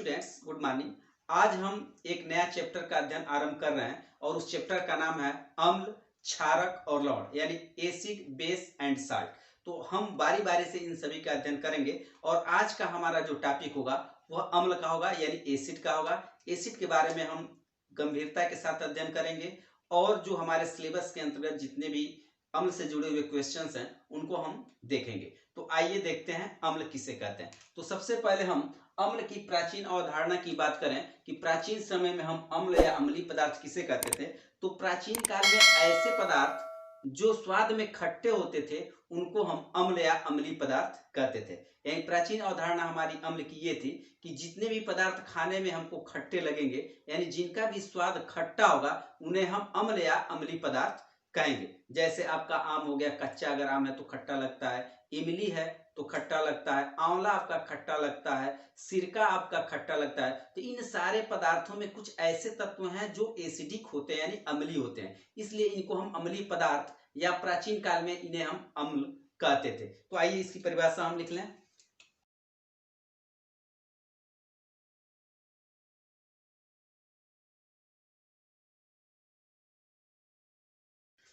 Students, good morning. आज हम एक नया चैप्टर का अध्ययन आरंभ कर रहे हैं और उस चैप्टर का नाम है अम्ल, क्षारक और लवण, यानी एसिड, बेस एंड साल्ट। तो हम बारी बारी से इन सभी का अध्ययन करेंगे और आज का हमारा जो टॉपिक होगा वह अम्ल का होगा, यानी एसिड का होगा। एसिड के बारे में हम गंभीरता के साथ अध्ययन करेंगे और जो हमारे सिलेबस के अंतर्गत जितने भी अम्ल से जुड़े हुए क्वेश्चंस हैं उनको हम देखेंगे। तो आइए देखते हैं अम्ल किसे कहते हैं। तो सबसे पहले हम अम्ल की प्राचीन अवधारणा की बात करें कि प्राचीन समय में हम अम्ल या अम्लीय पदार्थ किसे कहते थे। तो प्राचीन काल में ऐसे पदार्थ जो स्वाद में खट्टे होते थे उनको हम अम्ल या अम्लीय पदार्थ कहते थे। यानी प्राचीन अवधारणा हमारी अम्ल की ये थी कि जितने भी पदार्थ खाने में हमको खट्टे लगेंगे, यानी जिनका भी स्वाद खट्टा होगा, उन्हें हम अम्ल या अम्लीय पदार्थ कहेंगे। जैसे आपका आम हो गया, कच्चा अगर आम है तो खट्टा लगता है, इमली है तो खट्टा लगता है, आंवला आपका खट्टा लगता है, सिरका आपका खट्टा लगता है। तो इन सारे पदार्थों में कुछ ऐसे तत्व हैं जो एसिडिक होते हैं, यानी अम्लीय होते हैं, इसलिए इनको हम अम्लीय पदार्थ या प्राचीन काल में इन्हें हम अम्ल कहते थे। तो आइए इसकी परिभाषा हम लिख लें।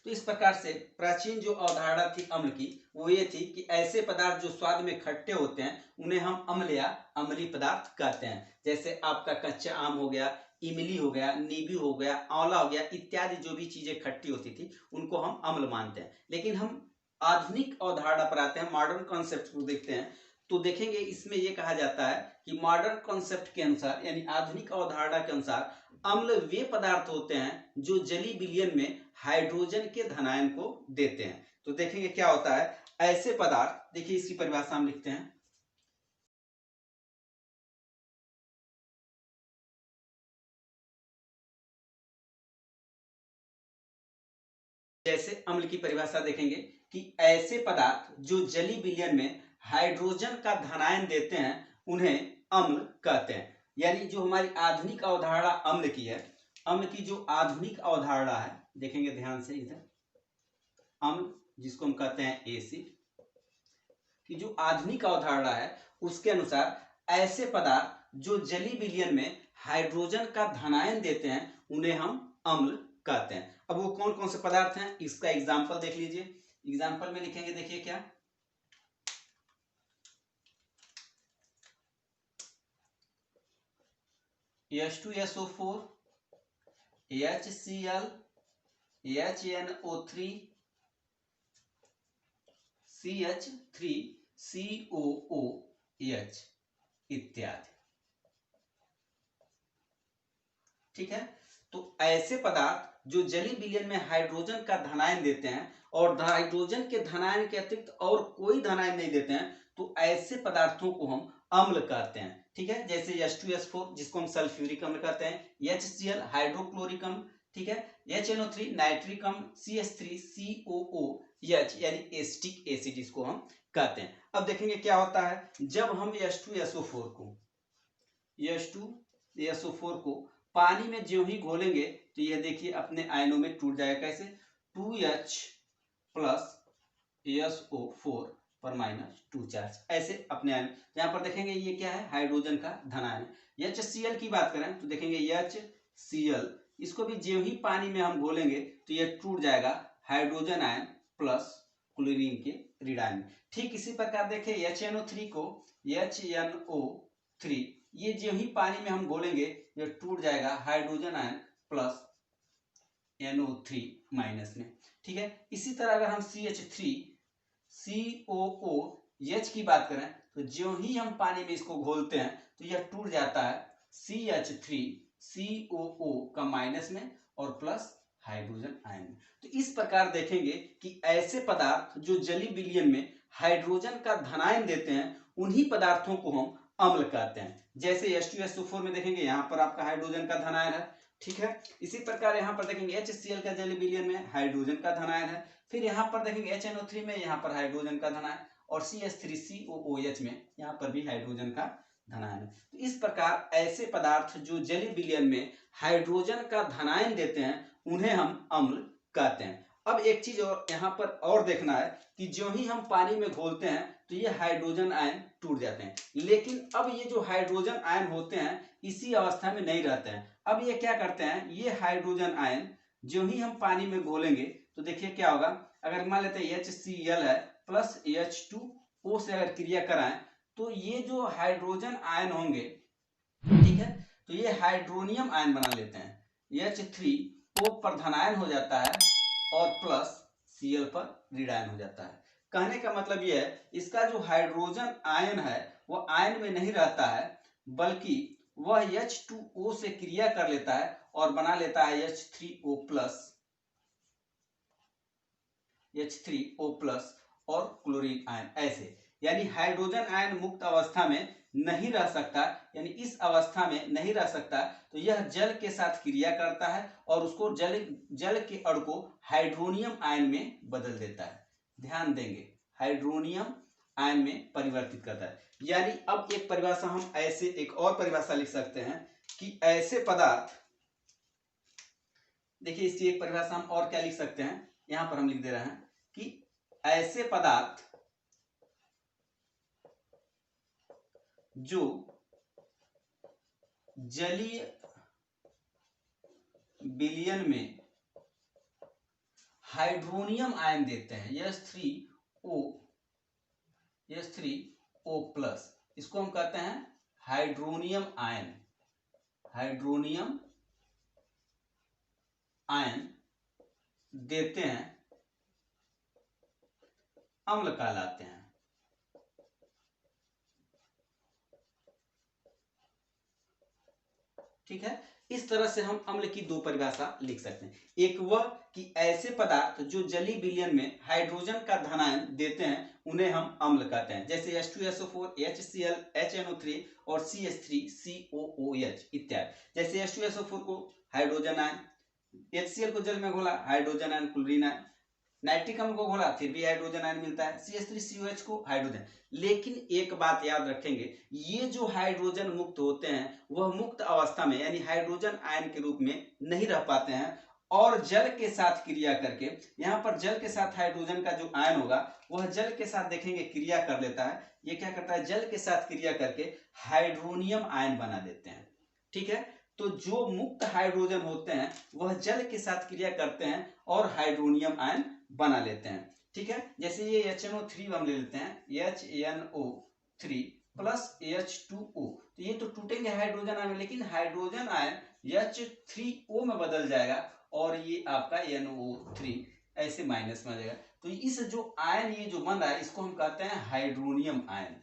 तो इस प्रकार से प्राचीन जो अवधारणा थी अम्ल की वो ये थी कि ऐसे पदार्थ जो स्वाद में खट्टे होते हैं उन्हें हम अम्ल या अम्लीय पदार्थ कहते हैं। जैसे आपका कच्चा आम हो गया, इमली हो गया, नींबू हो गया, आंवला हो गया, इत्यादि जो भी चीजें खट्टी होती थी उनको हम अम्ल मानते हैं। लेकिन हम आधुनिक अवधारणा पर आते हैं, मॉडर्न कॉन्सेप्ट को देखते हैं, तो देखेंगे इसमें यह कहा जाता है कि मॉडर्न कॉन्सेप्ट के अनुसार, यानी आधुनिक अवधारणा के अनुसार, अम्ल वे पदार्थ होते हैं जो जलीय विलयन में हाइड्रोजन के धनायन को देते हैं। तो देखेंगे क्या होता है ऐसे पदार्थ। देखिए इसकी परिभाषा हम लिखते हैं। जैसे अम्ल की परिभाषा देखेंगे कि ऐसे पदार्थ जो जलीय विलयन में हाइड्रोजन का धनायन देते हैं उन्हें अम्ल कहते हैं। यानी जो हमारी आधुनिक अवधारणा अम्ल की है, अम्ल की जो आधुनिक अवधारणा है, देखेंगे ध्यान से इधर, अम्ल जिसको हम कहते हैं एसिड की जो आधुनिक अवधारणा है उसके अनुसार ऐसे पदार्थ जो जलीय विलयन में हाइड्रोजन का धनायन देते हैं उन्हें हम अम्ल कहते हैं। अब वो कौन कौन से पदार्थ हैं इसका एग्जाम्पल देख लीजिए। एग्जाम्पल में लिखेंगे, देखिए क्या, H2SO4, HCl, HNO3, CH3COOH इत्यादि। ठीक है, तो ऐसे पदार्थ जो जलीय विलयन में हाइड्रोजन का धनायन देते हैं और हाइड्रोजन के धनायन के अतिरिक्त और कोई धनायन नहीं देते हैं, तो ऐसे पदार्थों को हम अम्ल कहते हैं। ठीक है, जैसे H2S4 जिसको हम सल्फ्यूरिक अम्ल कहते हैं, HCl हाइड्रोक्लोरिक अम्ल, ठीक है, HNO3 नाइट्रिक अम्ल, CH3COOH यानी एसिटिक एसिड इसको हम कहते हैं। अब देखेंगे क्या होता है जब हम H2SO4 को पानी में ज्यों ही घोलेंगे तो यह देखिए अपने आयनों में टूट जाएगा। कैसे? 2H प्लस SO4 पर -2 चार्ज, ऐसे अपने आयन। यहाँ पर देखेंगे ये क्या है, हाइड्रोजन का धनायन। HCl की बात करें तो देखेंगे HCl, इसको भी ज्यों ही पानी में हम घोलेंगे तो यह टूट जाएगा हाइड्रोजन आयन प्लस क्लोरीन के ऋण आयन। ठीक इसी प्रकार देखिए HNO3 को HNO3, ये ज्यों ही पानी में हम घोलेंगे ये टूट जाएगा hydrogen ion plus NO3 minus में। ठीक है, इसी तरह अगर हम CH3COOH की बात करें तो ज्यों ही हम पानी में इसको घोलते हैं तो यह टूट जाता है CH3COO का माइनस में और प्लस हाइड्रोजन आयन में। तो इस प्रकार देखेंगे कि ऐसे पदार्थ जो जलीय विलयन में हाइड्रोजन का धनायन देते हैं उन्हीं पदार्थों को हम अम्ल कहते हैं। जैसे H2SO4 में देखेंगे यहाँ पर आपका हाइड्रोजन का धनायन है। ठीक है, इसी प्रकार यहाँ पर देखेंगे HCl का जलीय विलयन में हाइड्रोजन का धनायन है। फिर यहाँ पर देखेंगे HNO3 में यहाँ पर हाइड्रोजन का धनायन और CH3COOH में यहाँ पर भी हाइड्रोजन का धनायन है। तो इस प्रकार ऐसे पदार्थ जो जलीय विलयन में हाइड्रोजन का धनायन देते हैं उन्हें हम अम्ल कहते हैं। अब एक चीज और यहाँ पर और देखना है कि जो ही हम पानी में घोलते हैं तो ये हाइड्रोजन आयन टूट जाते हैं, लेकिन अब ये जो हाइड्रोजन आयन होते हैं इसी अवस्था में नहीं रहते हैं। अब ये क्या करते हैं, ये हाइड्रोजन आयन जो ही हम पानी में घोलेंगे तो देखिए क्या होगा, अगर मान लेते हैं HCl है प्लस H2O से अगर क्रिया कराएं तो ये जो हाइड्रोजन आयन होंगे, ठीक है, तो ये हाइड्रोनियम आयन बना लेते हैं। H3O पर धनायन हो जाता है और प्लस Cl पर ऋणायन हो जाता है। कहने का मतलब यह है इसका जो हाइड्रोजन आयन है वह आयन में नहीं रहता है, बल्कि वह H2O से क्रिया कर लेता है और बना लेता है H3O+ और क्लोरीन आयन। ऐसे यानी हाइड्रोजन आयन मुक्त अवस्था में नहीं रह सकता, यानी इस अवस्था में नहीं रह सकता, तो यह जल के साथ क्रिया करता है और उसको जल के अणु को हाइड्रोनियम आयन में बदल देता है। ध्यान देंगे, हाइड्रोनियम आयन में परिवर्तित करता है। यानी अब एक परिभाषा हम ऐसे एक और परिभाषा लिख सकते हैं कि ऐसे पदार्थ, देखिए इसकी एक परिभाषा हम और क्या लिख सकते हैं, यहां पर हम लिख दे रहे हैं कि ऐसे पदार्थ जो जलीय विलयन में हाइड्रोनियम आयन देते हैं H3O+, इसको हम कहते हैं हाइड्रोनियम आयन। हाइड्रोनियम आयन देते हैं, अम्ल कहलाते हैं। ठीक है, इस तरह से हम अम्ल की दो परिभाषा लिख सकते हैं। एक वह कि ऐसे पदार्थ जो जलीय विलयन में हाइड्रोजन का धनायन देते हैं उन्हें हम अम्ल कहते हैं, जैसे H2SO4, HCl, HNO3 और CH3COOH इत्यादि। जैसे H2SO4 को हाइड्रोजन आयन, HCl को जल में घोला hydrogen ion chlorine ion, nitric अम्ल को घोला फिर भी हाइड्रोजन आयन मिलता है, CH3COH को हाइड्रोजन। लेकिन एक बात याद रखेंगे, ये जो हाइड्रोजन मुक्त होते हैं वह मुक्त अवस्था में यानी हाइड्रोजन आयन के रूप में नहीं रह पाते हैं और जल के साथ क्रिया करके, यहाँ पर जल के साथ हाइड्रोजन का जो आयन होगा वह जल के साथ देखेंगे क्रिया कर लेता है। ये क्या करता है, जल के साथ क्रिया करके हाइड्रोनियम आयन बना देते हैं। ठीक है, तो जो मुक्त हाइड्रोजन होते हैं वह जल के साथ क्रिया करते हैं और हाइड्रोनियम आयन बना लेते हैं। ठीक है, जैसे ये HNO3 हम ले लेते हैं, HNO3 प्लस H2O, तो ये तो टूटेंगे हाइड्रोजन आयन, लेकिन हाइड्रोजन आयन H3O में बदल जाएगा और ये आपका NO3 ऐसे माइनस में आ जाएगा। तो इस जो आयन ये जो बन रहा है इसको हम कहते हैं हाइड्रोनियम आयन।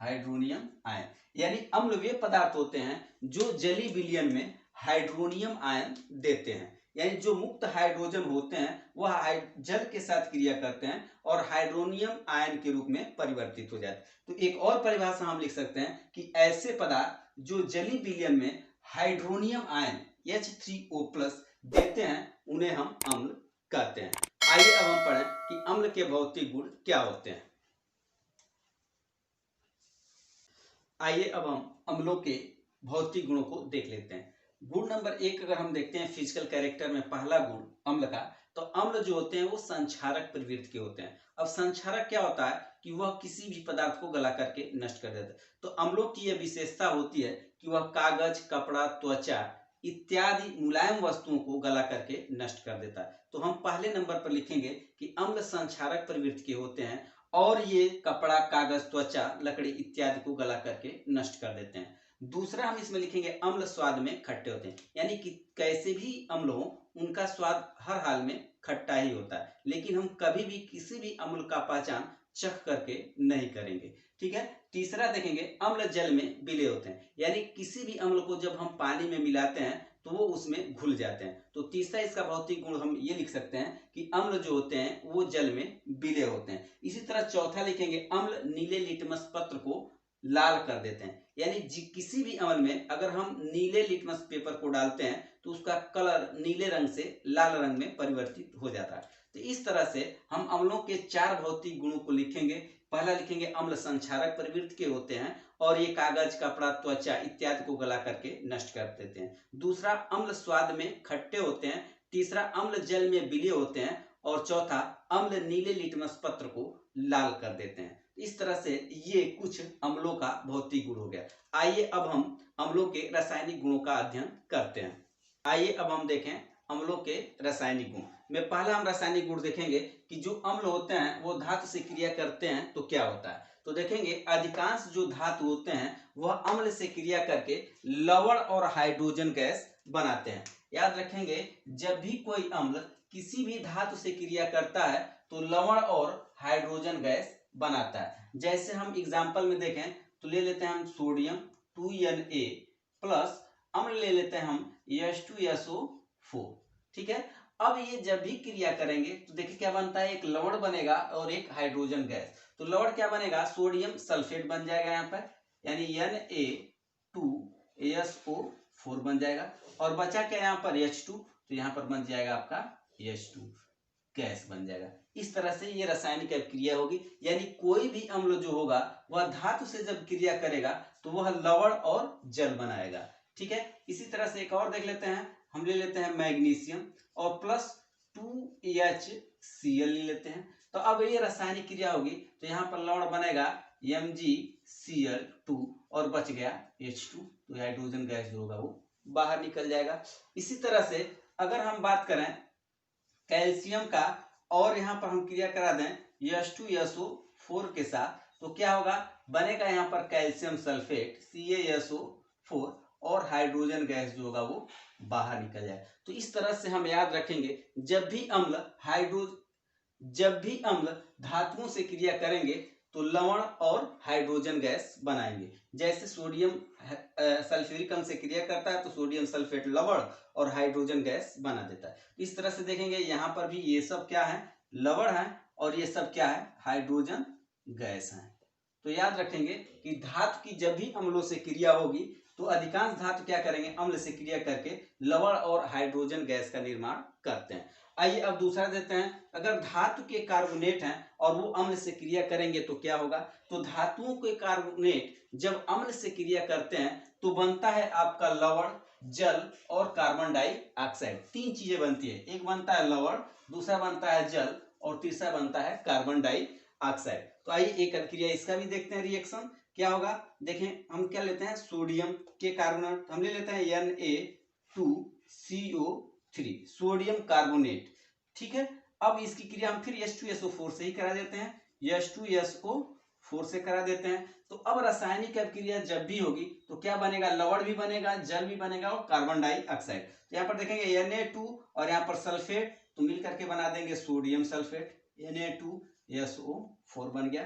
हाइड्रोनियम आयन यानी अम्ल वे पदार्थ होते हैं जो जलीय विलयन में हाइड्रोनियम आयन देते हैं, यानी जो मुक्त हाइड्रोजन होते हैं वह जल के साथ क्रिया करते हैं और हाइड्रोनियम आयन के रूप में परिवर्तित हो जाते हैं। तो एक और परिभाषा हम लिख सकते हैं कि ऐसे पदार्थ जो जलीय विलयन में हाइड्रोनियम आयन H3O+ देते हैं उन्हें हम अम्ल कहते हैं। आइए अब हम पढ़ें कि अम्ल के भौतिक गुण क्या होते हैं। आइए अब हम अम्लों के भौतिक गुणों को देख लेते हैं। गुण नंबर 1 अगर हम देखते हैं फिजिकल कैरेक्टर में, पहला गुण अम्ल का, तो अम्ल जो होते हैं वो संक्षारक प्रवृत्ति के होते हैं। अब संक्षारक क्या होता है कि वह किसी भी पदार्थ को गला करके नष्ट कर देता है। तो अम्लों की यह विशेषता होती है कि वह कागज, कपड़ा, त्वचा इत्यादि मुलायम वस्तुओं को गला करके नष्ट कर देता है। तो हम पहले नंबर पर लिखेंगे कि अम्ल संक्षारक प्रवृत्ति के होते हैं और ये कपड़ा, कागज, त्वचा, लकड़ी इत्यादि को गला करके नष्ट कर देते हैं। दूसरा हम इसमें लिखेंगे अम्ल स्वाद में खट्टे होते हैं, यानी कि कैसे भी अम्ल हो उनका स्वाद हर हाल में खट्टा ही होता है, लेकिन हम कभी भी किसी भी अम्ल का पहचान चख करके नहीं करेंगे। ठीक है, तीसरा देखेंगे अम्ल जल में विलय होते हैं, यानी किसी भी अम्ल को जब हम पानी में मिलाते हैं तो वो उसमें घुल जाते हैं। तो तीसरा इसका भौतिक गुण हम ये लिख सकते हैं कि अम्ल जो होते हैं वो जल में विलय होते हैं। इसी तरह चौथा लिखेंगे अम्ल नीले लिटमस पत्र को लाल कर देते हैं, यानी किसी भी अम्ल में अगर हम नीले लिटमस पेपर को डालते हैं तो उसका कलर नीले रंग से लाल रंग में परिवर्तित हो जाता है। तो इस तरह से हम अम्लों के 4 भौतिक गुणों को लिखेंगे। पहला लिखेंगे अम्ल संक्षारक प्रवृत्ति के होते हैं और ये कागज, कपड़ा, त्वचा इत्यादि को गला करके नष्ट कर देते हैं। दूसरा अम्ल स्वाद में खट्टे होते हैं, तीसरा अम्ल जल में विलीय होते हैं और चौथा अम्ल नीले लिटमस पत्र को लाल कर देते हैं। इस तरह से ये कुछ अम्लों का भौतिक गुण हो गया। आइए अब हम अम्लों के रासायनिक गुणों का अध्ययन करते हैं। आइए अब हम देखें अम्लों के रासायनिक गुण में पहला हम रासायनिक गुण देखेंगे कि जो अम्ल होते हैं वो धातु से क्रिया करते हैं तो क्या होता है। तो देखेंगे अधिकांश जो धातु होते हैं वह अम्ल से क्रिया करके लवण और हाइड्रोजन गैस बनाते हैं। याद रखेंगे जब भी कोई अम्ल किसी भी धातु से क्रिया करता है तो लवण और हाइड्रोजन गैस बनाता है। जैसे हम एग्जाम्पल में देखें तो ले लेते हैं हम सोडियम 2Na प्लस अम्ल ले लेते हैं हम H2SO4। ठीक है, अब ये जब भी क्रिया करेंगे तो देखिए क्या बनता है, एक लवण बनेगा और एक हाइड्रोजन गैस। तो लवण क्या बनेगा, सोडियम सल्फेट बन जाएगा यहाँ पर, यानी Na2SO4 बन जाएगा। और बचा क्या यहाँ पर H2, तो यहाँ पर बन जाएगा आपका H2 गैस बन जाएगा। इस तरह से ये रासायनिक क्रिया होगी, यानी कोई भी अम्ल जो होगा वह धातु से जब क्रिया करेगा तो वह लवण और जल बनाएगा। ठीक है, इसी तरह से एक और देख लेते हैं, हम ले लेते हैं मैग्नीशियम और प्लस 2HCl ले लेते हैं। तो अब ये रासायनिक क्रिया होगी तो यहाँ पर लवण बनेगा MgCl2 और बच गया H2, तो हाइड्रोजन गैस जो होगा वो बाहर निकल जाएगा। इसी तरह से अगर हम बात करें कैल्शियम का और यहाँ पर हम क्रिया करा दें H2SO4 के साथ तो क्या होगा, बनेगा यहाँ पर कैल्शियम सल्फेट CaSO4 और हाइड्रोजन गैस जो होगा वो बाहर निकल जाए। तो इस तरह से हम याद रखेंगे जब भी अम्ल धातुओं से क्रिया करेंगे तो लवण और हाइड्रोजन गैस बनाएंगे। जैसे सोडियम सल्फ्यूरिक अम्ल से क्रिया करता है तो सोडियम सल्फेट लवण और हाइड्रोजन गैस बना देता है। इस तरह से देखेंगे यहाँ पर भी ये सब क्या है, लवण है और ये सब क्या है, हाइड्रोजन गैस है। तो याद रखेंगे कि धातु की जब भी अम्लों से क्रिया होगी तो अधिकांश धातु क्या करेंगे, अम्ल से क्रिया करके लवण और हाइड्रोजन गैस का निर्माण करते हैं। आइए अब दूसरा देते हैं, अगर धातु के कार्बोनेट हैं और वो अम्ल से क्रिया करेंगे तो क्या होगा। तो धातुओं के कार्बोनेट जब अम्ल से क्रिया करते हैं तो बनता है आपका लवण, जल और कार्बन डाइऑक्साइड। तीन चीजें बनती है, एक बनता है लवण, दूसरा बनता है जल और तीसरा बनता है कार्बन डाइऑक्साइड। तो आइए एक क्रिया इसका भी देखते हैं, रिएक्शन क्या होगा। देखें हम क्या लेते हैं, सोडियम के कार्बोनेट हम ले लेते हैं Na2CO3 सोडियम कार्बोनेट। ठीक है, अब इसकी क्रिया हम फिर H2SO4 से ही करा देते हैं, H2SO4 से करा देते हैं। तो अब रासायनिक क्रिया जब भी होगी तो क्या बनेगा, लवण भी बनेगा, जल भी बनेगा और कार्बन डाइऑक्साइड। तो यहाँ पर देखेंगे Na2 और यहाँ पर सल्फेट तो मिल करके बना देंगे सोडियम सल्फेट, Na2SO4 बन गया।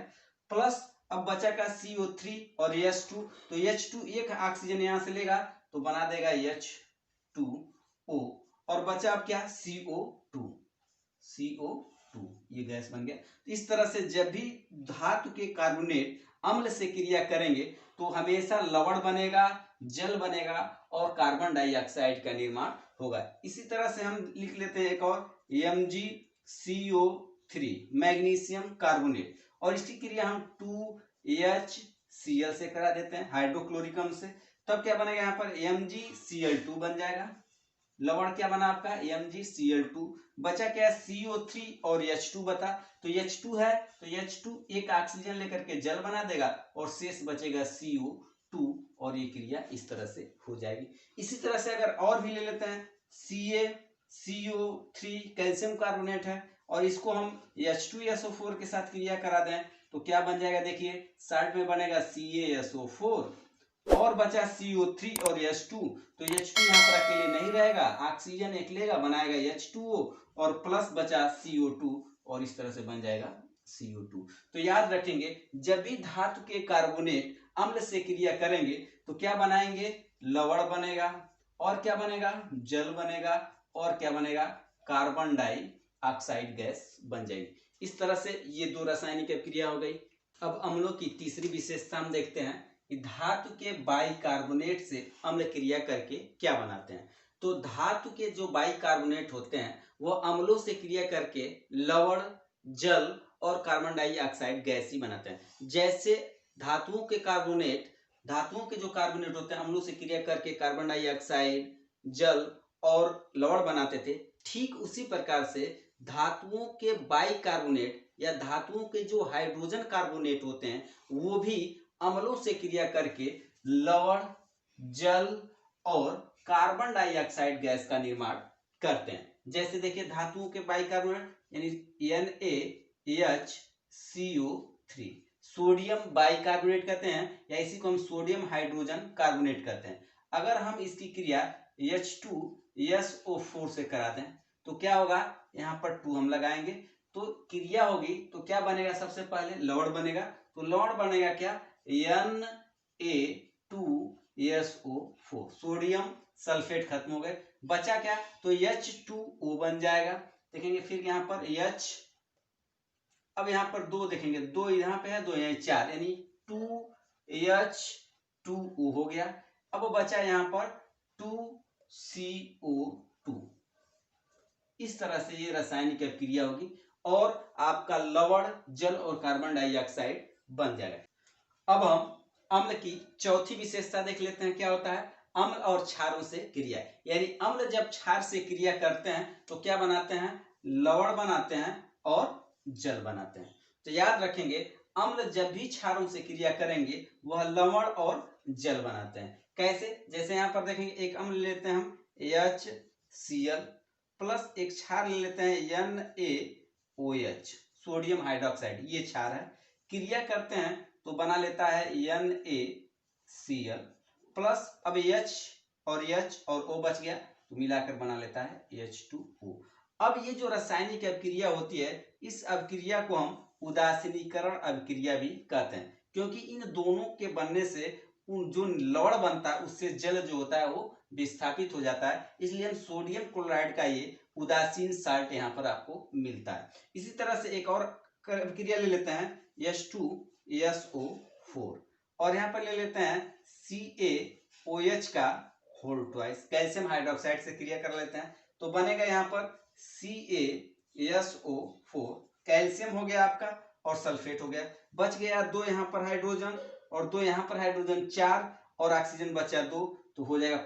प्लस अब बचा का CO3 और H2, तो H2 एक ऑक्सीजन यहां से लेगा तो बना देगा H2O और बचा अब क्या, CO2 ये गैस बन गया। तो इस तरह से जब भी धातु के कार्बोनेट अम्ल से क्रिया करेंगे तो हमेशा लवण बनेगा, जल बनेगा और कार्बन डाइऑक्साइड का निर्माण होगा। इसी तरह से हम लिख लेते हैं एक और MgCO3 मैग्नीशियम कार्बोनेट और इसकी क्रिया हम 2HCl से करा देते हैं हाइड्रोक्लोरिक अम्ल से। तब क्या बनेगा, यहाँ पर MgCl2 बन जाएगा। लवण क्या बना आपका MgCl2, बचा क्या CO3 और H2 बता, तो H2 है तो H2 एक ऑक्सीजन लेकर के जल बना देगा और शेष बचेगा CO2 और ये क्रिया इस तरह से हो जाएगी। इसी तरह से अगर और भी ले लेते हैं CaCO3 कैल्शियम कार्बोनेट है और इसको हम H2SO4 के साथ क्रिया करा दें तो क्या बन जाएगा, देखिए साइड में बनेगा CaSO4 और बचा CO3 और H2, तो H2 यहाँ पर अकेले नहीं रहेगा, ऑक्सीजन एक लेगा बनाएगा H2O और प्लस बचा CO2 और इस तरह से बन जाएगा CO2। तो याद रखेंगे जब भी धातु के कार्बोनेट अम्ल से क्रिया करेंगे तो क्या बनाएंगे, लवण बनेगा और क्या बनेगा, जल बनेगा और क्या बनेगा, कार्बन डाइऑक्साइड गैस बन जाएगी। इस तरह से ये दो रासायनिक क्रिया हो गई। अब अम्लों की तीसरी विशेषता हम देखते हैं कि धातु के बाइकार्बोनेट से अम्ल क्रिया करके क्या बनाते हैं। तो धातु के जो बाइकार्बोनेट होते हैं वो अम्लों से क्रिया करके लवण, जल और कार्बन डाइऑक्साइड गैस ही बनाते हैं। जैसे धातुओं के जो कार्बोनेट होते हैं अम्लों से क्रिया करके कार्बन डाइऑक्साइड, जल और लवण बनाते थे, ठीक उसी प्रकार से धातुओं के बाइकार्बोनेट या धातुओं के जो हाइड्रोजन कार्बोनेट होते हैं वो भी अम्लों से क्रिया करके लवण, जल और कार्बन डाइऑक्साइड गैस का निर्माण करते हैं। जैसे देखिए धातुओं के बाइकार्बोनेट यानी NaHCO3 सोडियम बाइकार्बोनेट कहते हैं या इसी को हम सोडियम हाइड्रोजन कार्बोनेट कहते हैं। अगर हम इसकी क्रिया H2SO4 से कराते हैं तो क्या होगा, यहाँ पर 2 हम लगाएंगे तो क्रिया होगी तो क्या बनेगा, सबसे पहले लवण बनेगा। तो लवण बनेगा क्या, Na2SO4 सोडियम सल्फेट खत्म हो गए, बचा क्या, तो H2O बन जाएगा। देखेंगे फिर यहाँ पर H, अब यहाँ पर 2 देखेंगे, 2 यहाँ पे है, 2 यहाँ 4 यानी 2H2O हो गया। अब बचा यहाँ पर 2CO2। इस तरह से ये रासायनिक क्रिया होगी और आपका लवण, जल और कार्बन डाइऑक्साइड बन जाएगा। अब हम अम्ल की चौथी विशेषता देख लेते हैं, क्या होता है, अम्ल और क्षारों से क्रिया। यानी अम्ल जब क्षार से क्रिया करते हैं तो क्या बनाते हैं, लवण बनाते हैं और जल बनाते हैं। तो याद रखेंगे अम्ल जब भी क्षारों से क्रिया करेंगे वह लवण और जल बनाते हैं। कैसे, जैसे यहाँ पर देखेंगे एक अम्ल लेते हैं हम HCl प्लस एक क्षार ले लेते हैं NaOH सोडियम हाइड्रोक्साइड, ये क्षार है, क्रिया करते हैं तो बना लेता है NaCl प्लस अब H और O बच गया तो मिलाकर बना लेता है H2O। अब ये जो रासायनिक अभिक्रिया होती है इस अभिक्रिया को हम उदासीनीकरण अभिक्रिया भी कहते हैं, क्योंकि इन दोनों के बनने से जो लवण बनता है उससे जल जो होता है वो विस्थापित हो जाता है, इसलिए हम सोडियम क्लोराइड का ये उदासीन साल्ट यहाँ पर आपको मिलता है। इसी तरह से एक और अभिक्रिया ले लेते हैं H2SO4 और यहाँ पर ले लेते हैं CaOH का होल ट्वाइस, कैल्शियम हाइड्रोक्साइड से क्रिया कर लेते हैं तो बनेगा यहाँ पर CaSO4, कैल्शियम हो गया आपका और सल्फेट हो गया, बच गया 2 यहाँ पर हाइड्रोजन और 2 यहाँ पर हाइड्रोजन 4 और ऑक्सीजन बचा 2 तो हो जाएगा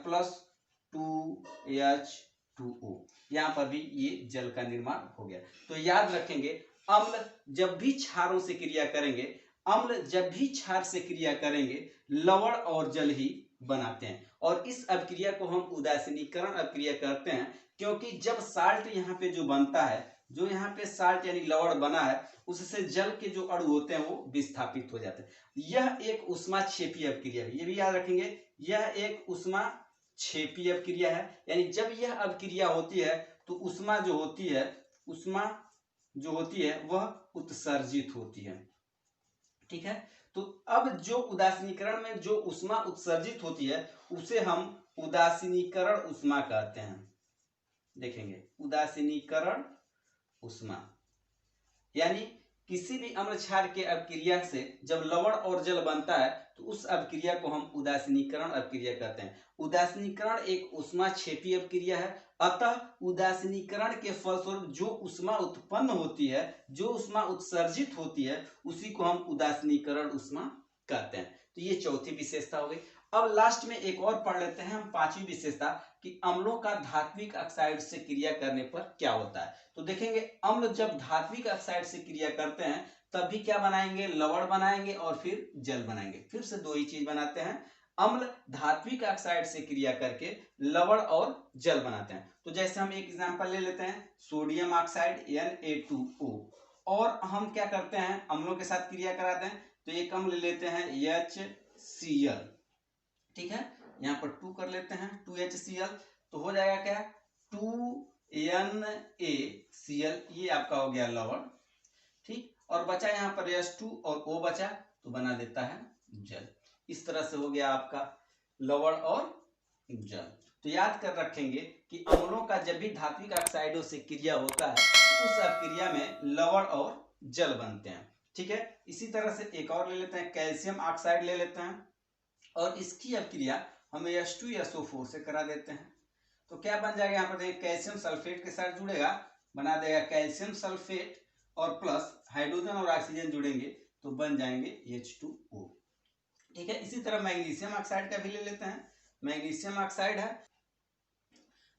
+2H2O। यहाँ पर भी ये जल का निर्माण हो गया। तो याद रखेंगे अम्ल जब भी क्षारों से क्रिया करेंगे, अम्ल जब भी क्षार से क्रिया करेंगे लवण और जल ही बनाते हैं और इस अभिक्रिया को हम उदासीनीकरण अभिक्रिया कहते हैं, क्योंकि जब साल्ट यहाँ पे जो बनता है, जो यहाँ पे साल्ट यानी लवण बना है उससे जल के जो अणु होते हैं वो विस्थापित हो जाते हैं। यह एक उष्माक्षेपीय अभिक्रिया है, ये भी याद रखेंगे, यह एक उष्माक्षेपीय अभिक्रिया है। यानी जब यह अभिक्रिया होती है तो उष्मा जो होती है वह उत्सर्जित होती है। ठीक है, तो अब जो उदासीनीकरण में जो उष्मा उत्सर्जित होती है उसे हम उदासीनीकरण उष्मा कहते हैं। देखेंगे उदासीनीकरण उष्मा, यानी किसी भी अम्ल क्षार के अभिक्रिया से जब लवण और जल बनता है तो उस अभिक्रिया को हम उदासीनीकरण अभिक्रिया कहते हैं। उदासीनीकरण एक उष्माक्षेपीय अभिक्रिया है, अतः उदासीनीकरण के फलस्वरूप जो उष्मा उत्पन्न होती है, जो उष्मा उत्सर्जित होती है उसी को हम उदासीनीकरण उष्मा कहते हैं। तो ये चौथी विशेषता हो गई। अब लास्ट में एक और पढ़ लेते हैं हम, पांचवी विशेषता कि अम्लों का धात्विक ऑक्साइड से क्रिया करने पर क्या होता है। तो देखेंगे अम्ल जब धात्विक ऑक्साइड से क्रिया करते हैं तब भी क्या बनाएंगे, लवण बनाएंगे और फिर जल बनाएंगे, फिर से दो ही चीज बनाते हैं। अम्ल धात्विक ऑक्साइड से क्रिया करके लवण और जल बनाते हैं। तो जैसे हम एक एग्जांपल ले लेते हैं सोडियम ऑक्साइड Na2O, और हम क्या करते हैं अम्लों के साथ क्रिया कराते हैं तो एक अम्ल ले लेते हैं HCl, ठीक है, यहाँ पर 2 कर लेते हैं 2HCl, तो हो जाएगा क्या 2NaCl, ये आपका हो गया लवण, ठीक, और बचा यहाँ पर H2 और O बचा तो बना देता है जल। इस तरह से हो गया आपका लवण और जल। तो याद कर रखेंगे कि अम्लों का जब भी धात्विक ऑक्साइडों से क्रिया होता है तो उस क्रिया में लवण और जल बनते हैं। ठीक है, इसी तरह से एक और ले लेते हैं कैल्शियम ऑक्साइड ले लेते हैं और इसकी अभिक्रिया हम H2SO4 से करा देते हैं तो क्या बन जाएगा, यहाँ पर देखिए कैल्शियम सल्फेट के साथ जुड़ेगा, बना देगा कैल्शियम सल्फेट और प्लस हाइड्रोजन और ऑक्सीजन जुड़ेंगे तो बन जाएंगे H2O। ठीक है, इसी तरह मैग्नीशियम ऑक्साइड का भी ले लेते हैं। मैग्नीशियम ऑक्साइड है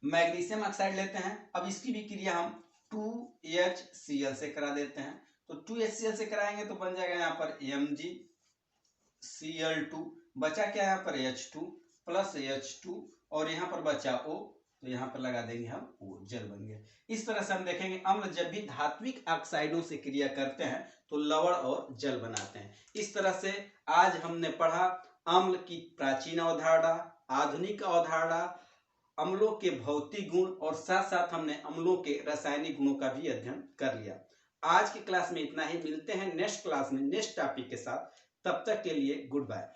मैग्नीशियम ऑक्साइड लेते हैं। अब इसकी भी क्रिया हम 2HCl से करा देते हैं। तो 2HCl से कराएंगे तो बन जाएगा यहाँ पर MgCl2, बचा क्या यहाँ पर H2 प्लस H2 और यहाँ पर बचा O, तो यहाँ पर लगा देंगे हम O, जल बन गया। इस तरह से हम देखेंगे अम्ल जब भी धात्विक ऑक्साइडों से क्रिया करते हैं तो लवण और जल बनाते हैं। इस तरह से आज हमने पढ़ा अम्ल की प्राचीन अवधारणा, आधुनिक अवधारणा, अम्लों के भौतिक गुण और साथ साथ हमने अम्लों के रासायनिक गुणों का भी अध्ययन कर लिया। आज की क्लास में इतना ही, मिलते हैं नेक्स्ट क्लास में नेक्स्ट टॉपिक के साथ। तब तक के लिए गुड बाय।